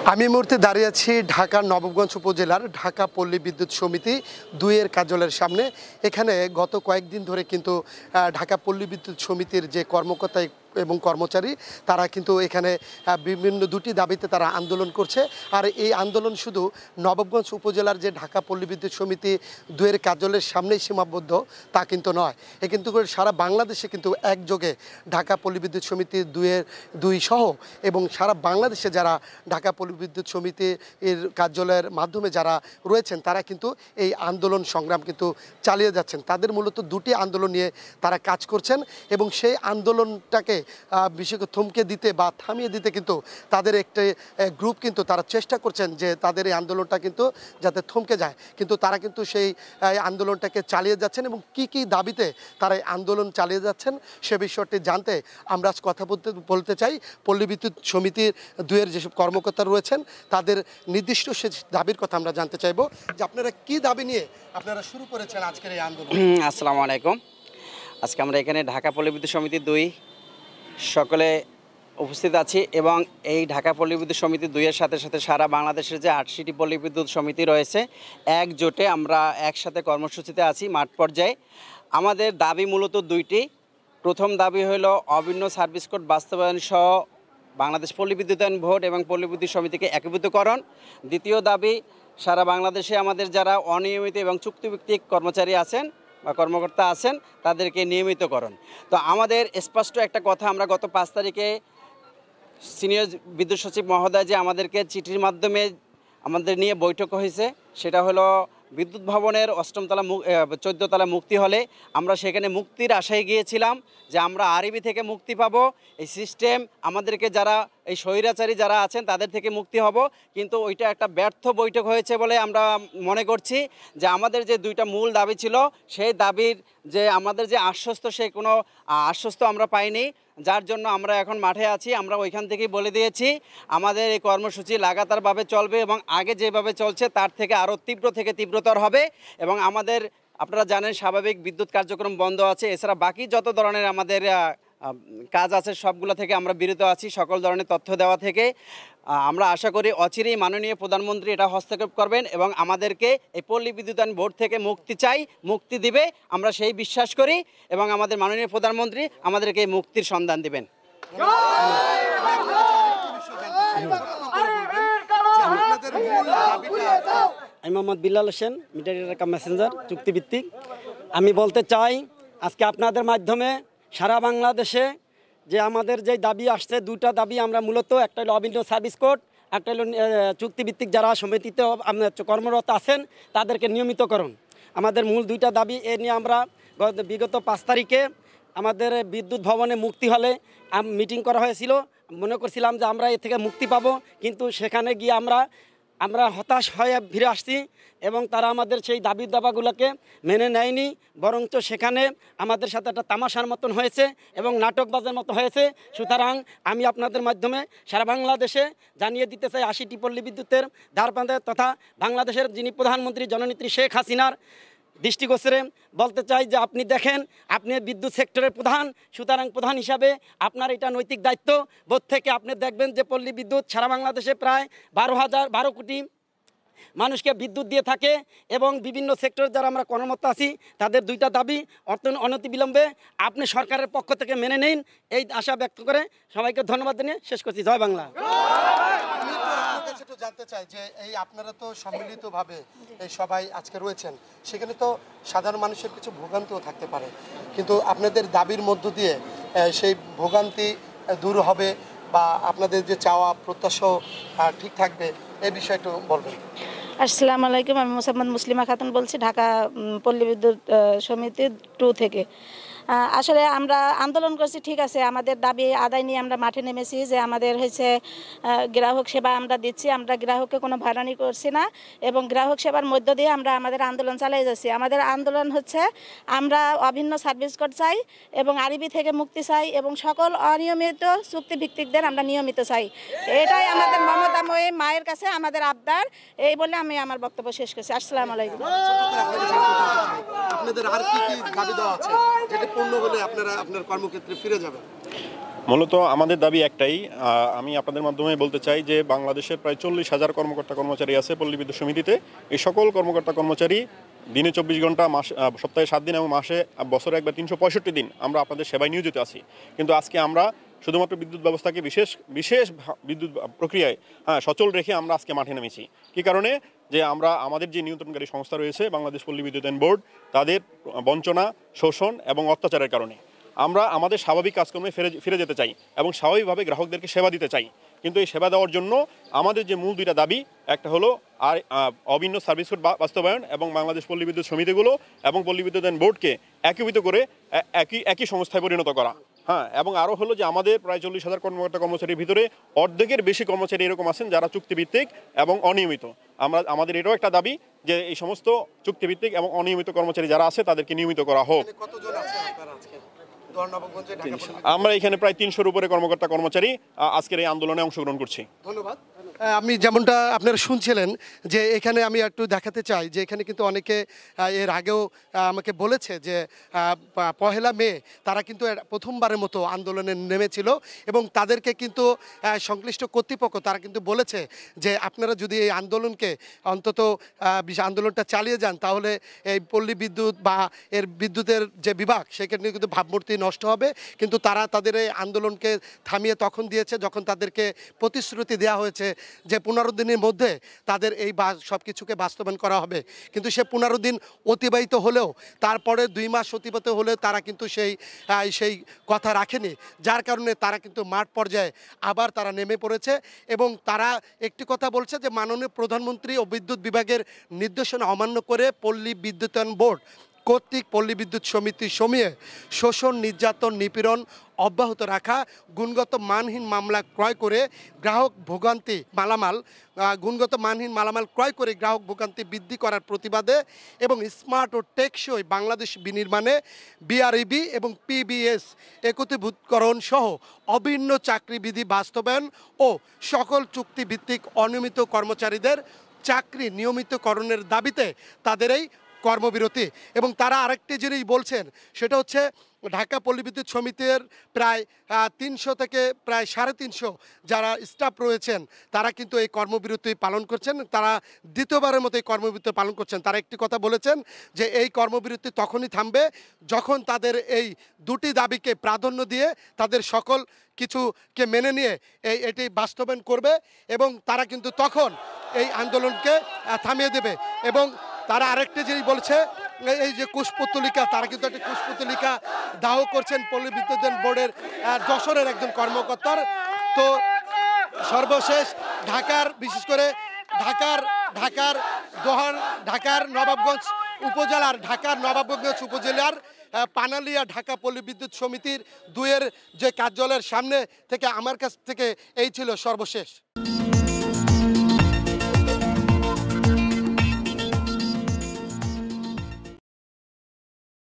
আমি এই মুহূর্তে দাঁড়িয়ে আছি ঢাকার নবাবগঞ্জ উপজেলার ঢাকা পল্লী বিদ্যুৎ সমিতি ২ এর কার্যালয়ের সামনে। এখানে গত কয়েকদিন ধরে কিন্তু ঢাকা পল্লী বিদ্যুৎ সমিতির যে কর্মকর্তা এবং কর্মচারী তারা কিন্তু এখানে বিভিন্ন দুটি দাবিতে তারা আন্দোলন করছে। আর এই আন্দোলন শুধু নবাবগঞ্জ উপজেলার যে ঢাকা পল্লী বিদ্যুৎ সমিতি ২ এর কার্যালয়ের সামনেই সীমাবদ্ধ তা কিন্তু নয়, কিন্তু সারা বাংলাদেশে কিন্তু একযোগে ঢাকা পল্লী বিদ্যুৎ সমিতি ২ সহ এবং সারা বাংলাদেশে যারা ঢাকা পল্লী বিদ্যুৎ সমিতি এর কার্যালয়ের মাধ্যমে যারা রয়েছেন তারা কিন্তু এই আন্দোলন সংগ্রাম কিন্তু চালিয়ে যাচ্ছেন। তাদের মূলত দুটি আন্দোলন নিয়ে তারা কাজ করছেন এবং সেই আন্দোলনটাকে বিশেষ করে থমকে দিতে বা থামিয়ে দিতে কিন্তু তাদের একটি গ্রুপ কিন্তু তারা চেষ্টা করছেন যে তাদের এই আন্দোলনটা কিন্তু যাতে থমকে যায়, কিন্তু তারা কিন্তু সেই আন্দোলনটাকে চালিয়ে যাচ্ছেন এবং কি দাবিতে তারা এই আন্দোলন চালিয়ে যাচ্ছেন সে বিষয়টি জানতে আমরা আজ কথা বলতে চাই। পল্লী বিদ্যুৎ সমিতির ২ এর যেসব কর্মকর্তা রয়েছেন তাদের নির্দিষ্ট সে দাবির কথা আমরা জানতে চাইবো যে আপনারা কি দাবি নিয়ে আপনারা শুরু করেছেন আজকের এই আন্দোলন। আসসালামু আলাইকুম। আজকে আমরা এখানে ঢাকা পল্লী বিদ্যুৎ সমিতি ২ সকলে উপস্থিত আছি এবং এই ঢাকা পল্লী বিদ্যুৎ সমিতি ২ এর সাথে সাথে সারা বাংলাদেশের যে ৮টি পল্লী বিদ্যুৎ সমিতি রয়েছে একজোটে আমরা একসাথে কর্মসূচিতে আছি মাঠ পর্যায়ে। আমাদের দাবি মূলত ২টি। প্রথম দাবি হলো অভিন্ন সার্ভিস কোড বাস্তবায়ন সহ বাংলাদেশ পল্লী বিদ্যুতায়ন বোর্ড এবং পল্লী বিদ্যুৎ সমিতিকে একীভূতকরণ। দ্বিতীয় দাবি সারা বাংলাদেশে আমাদের যারা অনিয়মিত এবং চুক্তিভিত্তিক কর্মচারী আছেন বা কর্মকর্তা আছেন তাদেরকে নিয়মিতকরণ। তো আমাদের স্পষ্ট একটা কথা, আমরা গত ৫ তারিখে সিনিয়র বিদ্যুৎ সচিব মহোদয় যে আমাদেরকে চিঠির মাধ্যমে আমাদের নিয়ে বৈঠক হয়েছে সেটা হলো বিদ্যুৎ ভবনের ৮ম তলা ১৪ তলা মুক্তি হলে আমরা সেখানে মুক্তির আশায় গিয়েছিলাম যে আমরা আরবি থেকে মুক্তি পাবো, এই সিস্টেম আমাদেরকে যারা এই স্বৈরাচারী যারা আছেন তাদের থেকে মুক্তি হব, কিন্তু ওইটা একটা ব্যর্থ বৈঠক হয়েছে বলে আমরা মনে করছি। যে আমাদের যে ২টা মূল দাবি ছিল সেই দাবির যে আমাদের যে আশ্বস্ত সেই কোনো আশ্বস্ত আমরা পাইনি, যার জন্য আমরা এখন মাঠে আছি। আমরা ওইখান থেকেই বলে দিয়েছি আমাদের এই কর্মসূচি লাগাতারভাবে চলবে এবং আগে যেভাবে চলছে তার থেকে আরও তীব্র থেকে তীব্রতর হবে। এবং আমাদের আপনারা জানেন স্বাভাবিক বিদ্যুৎ কার্যক্রম বন্ধ আছে, এছাড়া বাকি যত ধরনের আমাদের কাজ আছে সবগুলো থেকে আমরা বিরত আছি, সকল ধরনের তথ্য দেওয়া থেকে। আমরা আশা করি অচিরেই মাননীয় প্রধানমন্ত্রী এটা হস্তক্ষেপ করবেন এবং আমাদেরকে এই পল্লী বিদ্যুতায়ন বোর্ড থেকে মুক্তি চাই, মুক্তি দিবে, আমরা সেই বিশ্বাস করি এবং আমাদের মাননীয় প্রধানমন্ত্রী আমাদেরকে এই মুক্তির সন্ধান দিবেন। আমি Mohammad Billal Hossain, media cum messenger, চুক্তিভিত্তিক। আমি বলতে চাই আজকে আপনাদের মাধ্যমে সারা বাংলাদেশে যে আমাদের যে দাবি আসছে 2টা দাবি আমরা মূলত, একটা হলো অভিন্ন সার্ভিস কোড, একটা হলো চুক্তিভিত্তিক যারা সমিতিতে কর্মরত আছেন তাদেরকে নিয়মিতকরণ। আমাদের মূল 2টা দাবি এ নিয়ে আমরা বিগত 5 তারিখে আমাদের বিদ্যুৎ ভবনে মুক্তি হলে মিটিং করা হয়েছিল। মনে করছিলাম যে আমরা এ থেকে মুক্তি পাবো, কিন্তু সেখানে গিয়ে আমরা হতাশ হয়ে ফিরে আসছি এবং তারা আমাদের সেই দাবি দাবাগুলোকে মেনে নেয়নি, বরঞ্চ সেখানে আমাদের সাথে একটা তামাশার মতন হয়েছে এবং নাটকবাজের মতো হয়েছে। সুতরাং আমি আপনাদের মাধ্যমে সারা বাংলাদেশে জানিয়ে দিতে চাই ৮০টি পল্লী বিদ্যুতের দ্বারপ্রান্তে তথা বাংলাদেশের যিনি প্রধানমন্ত্রী জননেত্রী শেখ হাসিনার দৃষ্টিগোচরে বলতে চাই যে আপনি দেখেন আপনি বিদ্যুৎ সেক্টরের প্রধান, সুতরাং প্রধান হিসাবে আপনার এটা নৈতিক দায়িত্ব। বোধ থেকে আপনি দেখবেন যে পল্লী বিদ্যুৎ সারা বাংলাদেশে প্রায় ১২ কোটি মানুষকে বিদ্যুৎ দিয়ে থাকে এবং বিভিন্ন সেক্টরে যারা আমরা কর্মরত আছি তাদের 2টা দাবি অনতিবিলম্বে আপনি সরকারের পক্ষ থেকে মেনে নিন, এই আশা ব্যক্ত করে সবাইকে ধন্যবাদ জানিয়ে শেষ করছি। জয় বাংলা। জানতে চাই যে এই আপনারা তো সম্মিলিতভাবে এই সবাই আজকে রয়েছেন, সেখানে তো সাধারণ মানুষের কিছু ভোগান্তিও থাকতে পারে, কিন্তু আপনাদের দাবির মধ্য দিয়ে সেই ভোগান্তি দূর হবে বা আপনাদের যে চাওয়া প্রত্যাশা ঠিক থাকবে এই বিষয়টা বলবেন। আসসালামু আলাইকুম। আমি মোসাম্মদ মুসলিমা খাতুন বলছি, ঢাকা পল্লী বিদ্যুৎ সমিতি 2 থেকে। আসলে আমরা আন্দোলন করছি, ঠিক আছে, আমাদের দাবি আদায় নিয়ে আমরা মাঠে নেমেছি যে আমাদের হয়েছে গ্রাহক সেবা আমরা দিচ্ছি, আমরা গ্রাহককে কোনো হয়রানি করছি না এবং গ্রাহক সেবার মধ্য দিয়ে আমরা আমাদের আন্দোলন চালিয়ে যাচ্ছি। আমাদের আন্দোলন হচ্ছে আমরা অভিন্ন সার্ভিস কোড চাই এবং আরবি থেকে মুক্তি চাই এবং সকল অনিয়মিত চুক্তিভিত্তিকদের আমরা নিয়মিত চাই। এটাই আমাদের মমতাময়ী মায়ের কাছে আমাদের আবদার। এই বলে আমি আমার বক্তব্য শেষ করছি। আসসালামু আলাইকুম। আপনাদের আর কি দাবি দেওয়া আছে যেটা পূর্ণ হলে আপনারা আপনার কর্মক্ষেত্রে ফিরে যাবেন? মূলত আমাদের দাবি একটাই, আমি আপনাদের মাধ্যমে বলতে চাই যে বাংলাদেশের প্রায় 40,000 কর্মকর্তা কর্মচারী আছে পল্লী বিদ্যুৎ সমিতিতে। এই সকল কর্মকর্তা কর্মচারী দিনে 24 ঘন্টা, সপ্তাহে 7 দিন এবং মাসে বছরে একবার 365 দিন আমরা আপনাদের সেবায় নিয়োজিত আছি। কিন্তু আজকে আমরা শুধুমাত্র বিদ্যুৎ ব্যবস্থাকে বিশেষ বিদ্যুৎ প্রক্রিয়ায় সচল রেখে আমরা আজকে মাঠে নেমেছি। কী কারণে? যে আমরা আমাদের যে নিয়ন্ত্রণকারী সংস্থা রয়েছে বাংলাদেশ পল্লী বিদ্যুতায়ন বোর্ড, তাদের বঞ্চনা, শোষণ এবং অত্যাচারের কারণে আমরা আমাদের স্বাভাবিক কাজকর্মে ফিরে যেতে চাই এবং স্বাভাবিকভাবে গ্রাহকদেরকে সেবা দিতে চাই। কিন্তু এই সেবা দেওয়ার জন্য আমাদের যে মূল দুইটা দাবি, একটা হলো অভিন্ন সার্ভিস কোড বাস্তবায়ন এবং বাংলাদেশ পল্লী বিদ্যুৎ সমিতিগুলো এবং পল্লী বিদ্যুতায়ন বোর্ডকে একীভূত করে একই সংস্থায় পরিণত করা। এবং আরও হলো যে আমাদের প্রায় 40,000 কর্মকর্তা কর্মচারীর ভিতরে অর্ধেকের বেশি কর্মচারী এরকম আছেন যারা চুক্তিভিত্তিক এবং অনিয়মিত। আমাদের এটাও একটা দাবি যে এই সমস্ত চুক্তিভিত্তিক এবং অনিয়মিত কর্মচারী যারা আছে তাদেরকে নিয়মিত করা হোক। আমরা এখানে প্রায় 300-র উপরে কর্মকর্তা কর্মচারী আজকের এই আন্দোলনে অংশগ্রহণ করছি। ধন্যবাদ। আমি যেমনটা আপনারা শুনছিলেন যে এখানে আমি একটু দেখাতে চাই যে এখানে কিন্তু অনেকে এর আগেও আমাকে বলেছে যে 1 মে তারা কিন্তু প্রথমবারের মতো আন্দোলনে নেমেছিল এবং তাদেরকে কিন্তু সংশ্লিষ্ট কর্তৃপক্ষ তারা কিন্তু বলেছে যে আপনারা যদি এই আন্দোলনকে অন্তত আন্দোলনটা চালিয়ে যান তাহলে এই পল্লী বিদ্যুৎ বা এর বিদ্যুতের যে বিভাগ সেখানে কিন্তু ভাবমূর্তি নষ্ট হবে। কিন্তু তারা তাদের এই আন্দোলনকে থামিয়ে তখন দিয়েছে যখন তাদেরকে প্রতিশ্রুতি দেওয়া হয়েছে যে 15 দিনের মধ্যে তাদের এই সব কিছুকে বাস্তবায়ন করা হবে। কিন্তু সে 15 দিন অতিবাহিত হলেও তারপরে 2 মাস অতিবাহিত হলেও তারা কিন্তু সেই কথা রাখেনি, যার কারণে তারা কিন্তু মাঠ পর্যায়ে আবার তারা নেমে পড়েছে এবং তারা একটি কথা বলছে যে মাননীয় প্রধানমন্ত্রী ও বিদ্যুৎ বিভাগের নির্দেশনা অমান্য করে পল্লী বিদ্যুতায়ন বোর্ড কর্তৃক পল্লী বিদ্যুৎ সমিতি সমূহে শোষণ, নির্যাতন, নিপীড়ন অব্যাহত রাখা, গুণগত মানহীন মামলা ক্রয় করে গ্রাহক ভোগান্তি গ্রাহক ভোগান্তি বৃদ্ধি করার প্রতিবাদে এবং স্মার্ট ও টেকসই বাংলাদেশ বিনির্মাণে বিআরইবি এবং পিবিএস একীভূতকরণ সহ অভিন্ন চাকরিবিধি বাস্তবায়ন ও সকল চুক্তিভিত্তিক অনিয়মিত কর্মচারীদের চাকরি নিয়মিতকরণের দাবিতে তাদের এই কর্মবিরতি। এবং তারা আরেকটি জিনিস বলছেন, সেটা হচ্ছে ঢাকা পল্লী বিদ্যুৎ সমিতির প্রায় 300 থেকে প্রায় 350 যারা স্টাফ রয়েছেন তারা কিন্তু এই কর্মবিরতি পালন করছেন। তারা দ্বিতীয়বারের মতো এই কর্মবিরতি পালন করছেন। তারা একটি কথা বলেছেন যে এই কর্মবিরতি তখনই থামবে যখন তাদের এই দুটি দাবিকে প্রাধান্য দিয়ে তাদের সকল কিছুকে মেনে নিয়ে এটি বাস্তবায়ন করবে এবং তারা কিন্তু তখন এই আন্দোলনকে থামিয়ে দেবে। এবং তারা আরেকটি জিনিস বলছে, এই যে কুশপুত্তলিকা, তারা কিন্তু একটা কুশপুত্তলিকা দাহ করছেন পল্লী বিদ্যুতায়ন বোর্ডের যশোরের একজন কর্মকর্তার। তো সর্বশেষ বিশেষ করে ঢাকার নবাবগঞ্জ উপজেলার পানালিয়া ঢাকা পল্লী বিদ্যুৎ সমিতির 2 যে কার্যালয়ের সামনে থেকে আমার কাছ থেকে এই ছিল সর্বশেষ।